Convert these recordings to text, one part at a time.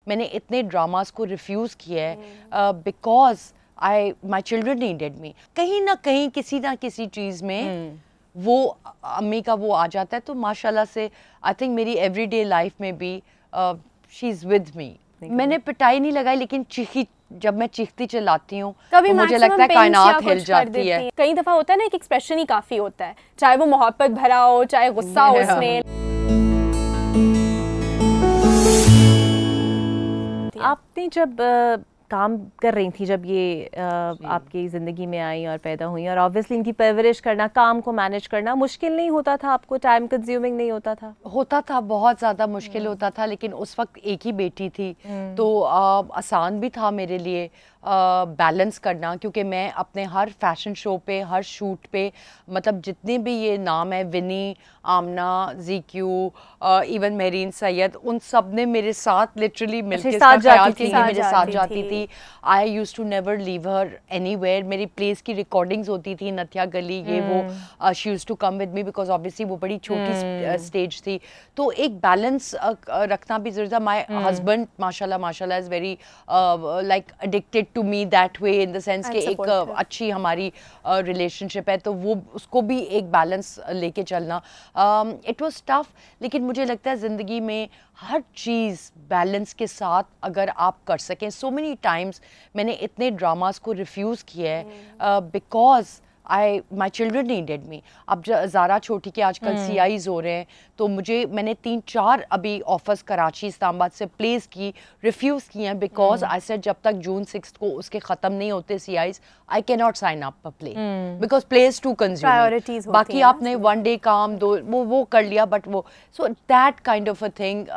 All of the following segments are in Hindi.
मैंने इतने ड्रामास को रिफ्यूज़ किया है बिकॉज माई चिल्ड्रन नीडेड मी। कहीं ना कहीं किसी ना किसी चीज़ में वो अम्मी का वो आ जाता है। तो माशाल्लाह से आई थिंक मेरी एवरीडे लाइफ में भी शी इज़ विद मी। मैंने पिटाई नहीं लगाई, लेकिन जब मैं चीखती चिल्लाती हूँ तो मुझे लगता है कायनात हिल जाती है। कई दफ़ा होता है ना, एक एक्सप्रेशन ही काफ़ी होता है, चाहे वो मोहब्बत भरा हो, चाहे गुस्सा हो उसमें। आपने जब काम कर रही थी, जब ये आपकी ज़िंदगी में आई और पैदा हुई, और ऑब्वियसली इनकी परवरिश करना, काम को मैनेज करना मुश्किल नहीं होता था आपको? टाइम कंज्यूमिंग नहीं होता था? होता था, बहुत ज़्यादा मुश्किल होता था, लेकिन उस वक्त एक ही बेटी थी तो आसान भी था मेरे लिए बैलेंस करना, क्योंकि मैं अपने हर फैशन शो पे, हर शूट पे, मतलब जितने भी ये नाम है, विनी, आमना, ज़ीक्यू, इवन मेरीन सैयद, उन सब ने मेरे साथ लिटरली मिलकर ख्याल के लिए मेरे साथ जाती थी। I used to never leave her anywhere. मेरी प्लेस की रिकॉर्डिंग्स होती थी, नथिया गली, ये वो, she used to come with me because obviously वो बड़ी छोटी स्टेज थी। तो एक बैलेंस रखना भी ज़रूरी था। माई हस्बैंड माशाल्लाह माशाल्लाह is very like addicted to me that way, in the sense कि एक अच्छी हमारी रिलेशनशिप है, तो वो उसको भी एक बैलेंस लेके चलना इट वाज टफ। लेकिन मुझे लगता है ज़िंदगी में हर चीज़ बैलेंस के साथ अगर आप कर सकें। सो मेनी टाइम्स मैंने इतने ड्रामास को रिफ्यूज़ किया है बिकॉज माई चिल्ड्रन नीडेड मी। अब ज़ारा छोटी के आजकल CIs हो रहे हैं, तो मैंने 3-4 अभी ऑफर्स कराची, इस्लामाबाद से प्लेस की, रिफ्यूज़ किए हैं बिकॉज आई सेड जब तक जून 6 को उसके ख़त्म नहीं होते CIs, I can not sign up a play because place to consume. बाकी आपने 1 डे काम, वो कर लिया, बट वो so that kind of a thing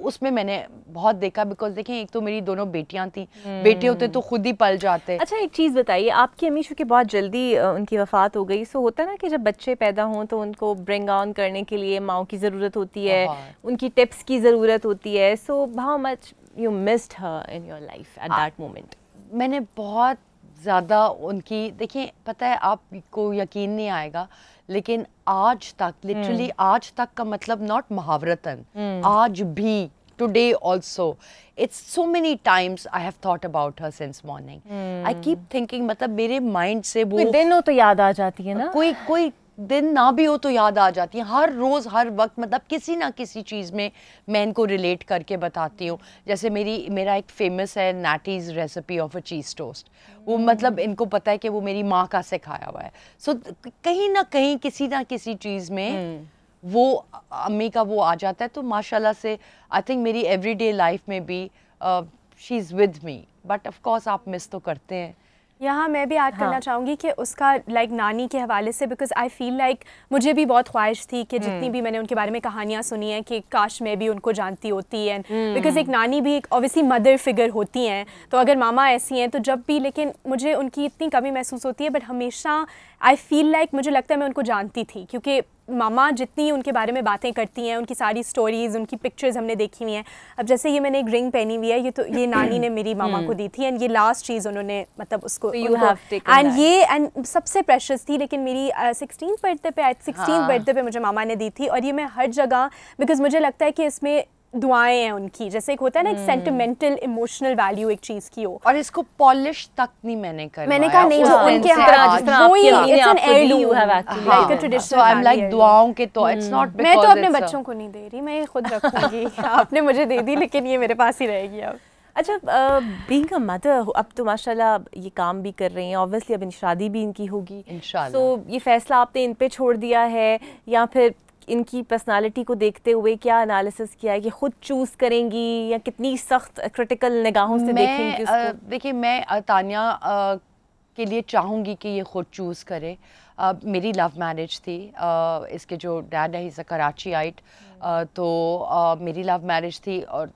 उसमें मैंने बहुत देखा। बिकॉज देखें, एक तो मेरी दोनों बेटियां थी, बेटे होते तो खुद ही पल जाते। अच्छा, एक चीज़ बताइए, आपकी अम्मी चूँकि बहुत जल्दी उनकी वफ़ात हो गई, सो होता है ना कि जब बच्चे पैदा हों तो उनको ब्रिंग ऑन करने के लिए माँ की ज़रूरत होती है, उनकी टिप्स की ज़रूरत होती है। So how much you missed her in your life at that moment? मैंने बहुत ज़्यादा उनकी, देखिए पता है आपको यकीन नहीं आएगा, लेकिन आज तक, लिटरली आज तक का मतलब नॉट मुहावरतन, आज भी, today also, it's so many times I have thought about her since morning. I keep thinking, मतलब मेरे माइंड से वो कोई दिन हो तो याद आ जाती है ना, कोई दिन ना भी हो तो याद आ जाती है, हर रोज़ हर वक्त, मतलब किसी ना किसी चीज़ में मैं इनको रिलेट करके बताती हूँ। जैसे मेरा एक फेमस है नैटीज़ recipe of a cheese toast, वो मतलब इनको पता है कि वो मेरी माँ का सिखाया हुआ है। सो कहीं ना कहीं किसी ना किसी चीज़ में वो अम्मी का वो आ जाता है। तो माशाल्लाह से आई थिंक मेरी एवरीडे लाइफ में भी she is with me, but of course आप मिस तो करते हैं। यहाँ मैं भी ऐड करना चाहूँगी कि उसका लाइक नानी के हवाले से, बिकॉज आई फील लाइक मुझे भी बहुत ख्वाहिश थी कि जितनी भी मैंने उनके बारे में कहानियाँ सुनी हैं कि काश मैं भी उनको जानती होती है, बिकॉज एक नानी भी एक ऑब्वियसली मदर फिगर होती हैं, तो अगर मामा ऐसी हैं तो जब भी, लेकिन मुझे उनकी इतनी कमी महसूस होती है, बट हमेशा आई फील लाइक मुझे लगता है मैं उनको जानती थी, क्योंकि मामा जितनी उनके बारे में बातें करती हैं, उनकी सारी स्टोरीज़, उनकी पिक्चर्स हमने देखी हुई हैं। अब जैसे ये मैंने एक रिंग पहनी हुई है, ये नानी ने मेरी मामा को दी थी, एंड ये लास्ट चीज़ उन्होंने मतलब उसको एंड सबसे प्रेशियस थी। लेकिन मेरी 16th बर्थडे पे मुझे मामा ने दी थी, और ये मैं हर जगह, बिकॉज मुझे लगता है कि इसमें दुआएं हैं उनकी, जैसे एक होता है ना एक सेंटिमेंटल इमोशनल वैल्यू एक चीज़ की हो, और इसको पॉलिश तक नहीं मैंने कहा, नहीं उनके दुआओं के, तो इट्स नॉट, मैं तो अपने बच्चों को नहीं दे रही, मैं खुद रखूंगी। आपने मुझे दे दी, लेकिन ये मेरे पास ही रहेगी अब। अच्छा, बीइंग अ मदर, अब तो माशाल्लाह ये काम भी कर रही हैं, ऑब्वियसली अब शादी भी इनकी होगी इंशाल्लाह, तो ये फैसला आपने इन पे छोड़ दिया है, या फिर इनकी पर्सनालिटी को देखते हुए क्या एनालिसिस किया है कि खुद चूज़ करेंगी, या कितनी सख्त क्रिटिकल निगाहों से देखेंगी उसको? देखिए, मैं तानिया के लिए चाहूँगी कि ये खुद चूज़ करे। मेरी लव मैरिज थी, इसके जो डैड है इज़ अ कराचीआइट, तो मेरी लव मैरिज थी, और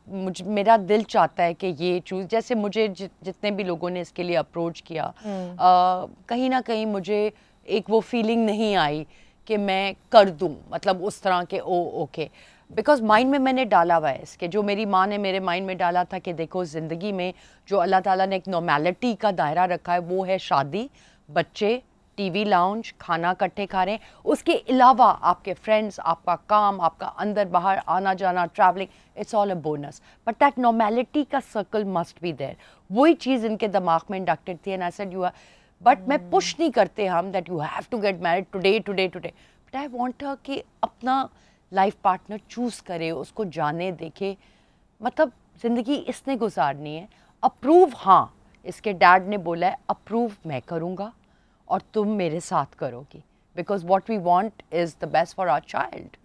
मेरा दिल चाहता है कि ये चूज़, जैसे मुझे जितने भी लोगों ने इसके लिए अप्रोच किया, कहीं ना कहीं मुझे एक वो फीलिंग नहीं आई कि मैं कर दूं, मतलब उस तरह के ओके, बिकॉज माइंड में मैंने डाला हुआ है इसके, जो मेरी माँ ने मेरे माइंड में डाला था कि देखो ज़िंदगी में जो अल्लाह ताला ने एक नॉर्मेलिटी का दायरा रखा है वो है शादी, बच्चे, टीवी लाउंज, खाना इकट्ठे खा रहे हैं, उसके अलावा आपके फ्रेंड्स, आपका काम, आपका अंदर बाहर आना जाना, travelling, it's all a bonus, but that normality का सर्कल मस्ट बी देयर। वही चीज़ इनके दिमाग में इंडक्टेड थी and I said you are, but मैं पुश नहीं करते हम that you have to get married today today today, but I want her कि अपना लाइफ पार्टनर चूज़ करे, उसको जाने देखे, मतलब ज़िंदगी इसने गुजारनी है। अप्रूव, हाँ इसके डैड ने बोला है अप्रूव मैं करूँगा और तुम मेरे साथ करोगी, because what we want is the best for our child,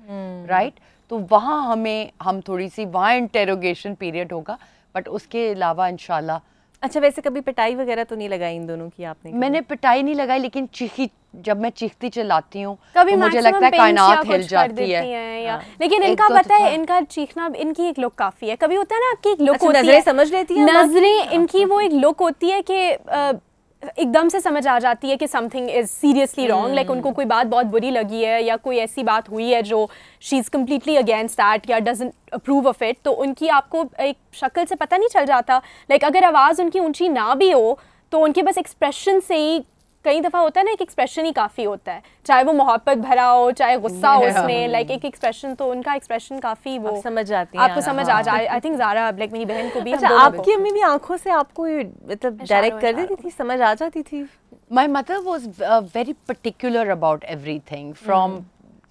right. तो वहाँ हम थोड़ी सी वहाँ इंटेरोगेशन पीरियड होगा, बट उसके अलावा इंशाल्लाह। अच्छा, वैसे कभी पिटाई वगैरह तो नहीं लगाई इन दोनों की आपने? मैंने पिटाई नहीं लगाई, लेकिन चीखी, जब मैं चीखती चिल्लाती हूँ तो मुझे लगता है कायनात हिल जाती है। लेकिन इनका पता है, इनका चीखना, इनकी एक लुक काफी है। कभी होता है ना आपकी एक लुक होती है, नजरें समझ लेती है, नजरें इनकी वो एक लुक होती है कि एकदम से समझ आ जाती है कि something is seriously wrong, like उनको कोई बात बहुत बुरी लगी है या कोई ऐसी बात हुई है जो she is completely against that या डजंट अप्रूव ऑफ इट, तो उनकी आपको एक शक्ल से पता नहीं चल जाता। लाइक अगर आवाज़ उनकी ऊंची ना भी हो तो उनके बस एक्सप्रेशन से ही, कई दफ़ा होता है ना, एक एक्सप्रेशन ही काफ़ी होता है, चाहे वो मोहब्बत भरा हो चाहे गुस्सा हो उसमें, लाइक एक एक्सप्रेशन, तो उनका एक्सप्रेशन काफ़ी वो समझ जाती है, आपको समझ आ जाए। आई थिंक ज़ारा, लाइक मेरी बहन को भी। अच्छा, आपकी अम्मी भी आंखों से आपको मतलब डायरेक्ट कर देती थी, समझ आ जाती थी? My mother was very particular about everything, from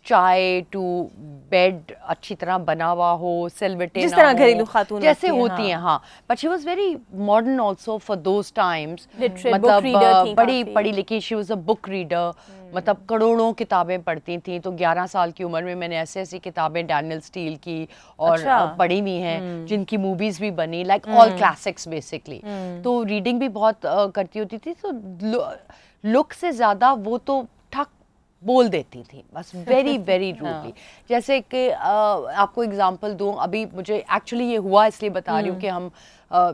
चाय टू बेड अच्छी तरह बना हुआ हो, सिलवटे जिस तरह घरेलू खातून जैसे होती हैं, हाँ। But she was very modern also for those times, मतलब बड़ी पढ़ी लिखी, she was a book reader, मतलब करोड़ों किताबें पढ़ती थी। तो 11 साल की उम्र में मैंने ऐसी ऐसी किताबें डैनियल स्टील की और पढ़ी हुई हैं, जिनकी मूवीज भी बनी, लाइक ऑल क्लासिक्स बेसिकली। तो रीडिंग भी बहुत करती होती थी। तो लुक से ज़्यादा वो तो बोल देती थी बस, वेरी वेरी रूडली। जैसे कि आपको एग्जांपल दूं, अभी मुझे एक्चुअली ये हुआ इसलिए बता रही हूँ कि हम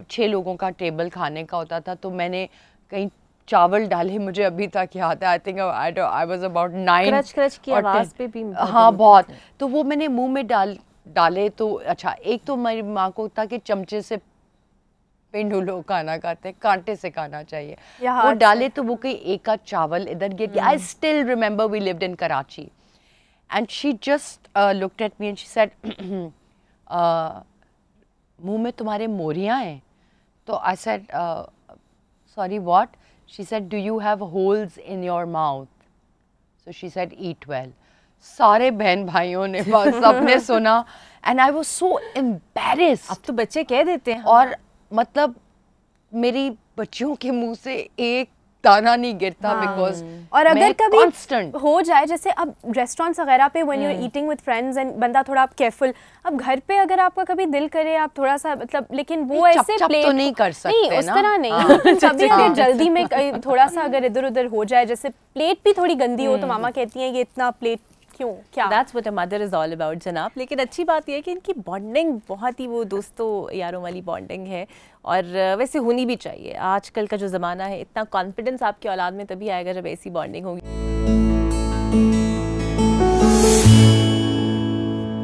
6 लोगों का टेबल खाने का होता था, तो मैंने कहीं चावल डाले, मुझे अभी तक याद है, I think I was about 9, क्रच की आवाज़ पे भी हाँ बहुत, तो वो मैंने मुंह में डाले। तो अच्छा, एक तो मेरी माँ को था कि चमचे से पिंडू लोग खाना खाते हैं, कांटे से खाना चाहिए, वो डाले तो वो कोई एक का चावल इधर गिर गया। I still remember we lived in Karachi and she just looked at me and she said, मुंह में तुम्हारे मोरियां हैं? तो I said sorry what? She said do you have holes in your mouth? So she said eat well. सारे बहन भाइयों ने सबने सुना and I was so embarrassed. अब तो बच्चे कह देते हैं, और मतलब मेरी बच्चियों के मुंह से एक दाना नहीं गिरता, बिकॉज और अगर कभी हो जाए, जैसे अब रेस्टोरेंट्स वगैरह पे when you are eating with friends and बंदा थोड़ा केयरफुल, अब घर पे अगर आपका कभी दिल करे आप थोड़ा सा, मतलब, लेकिन वो ऐसे प्लेट तो नहीं कर सकते, नहीं उस तरह नहीं, कभी अगर जल्दी में थोड़ा सा अगर इधर उधर हो जाए, जैसे प्लेट भी थोड़ी गंदी हो, तो मामा कहती हैं ये इतना प्लेट क्यों, क्या? That's what a mother is all about जनाब। लेकिन अच्छी बात यह है कि इनकी बॉन्डिंग बहुत ही वो दोस्तों यारों वाली बॉन्डिंग है, और वैसे होनी भी चाहिए। आजकल का जो ज़माना है, इतना कॉन्फिडेंस आपकी औलाद में तभी आएगा जब ऐसी बॉन्डिंग होगी।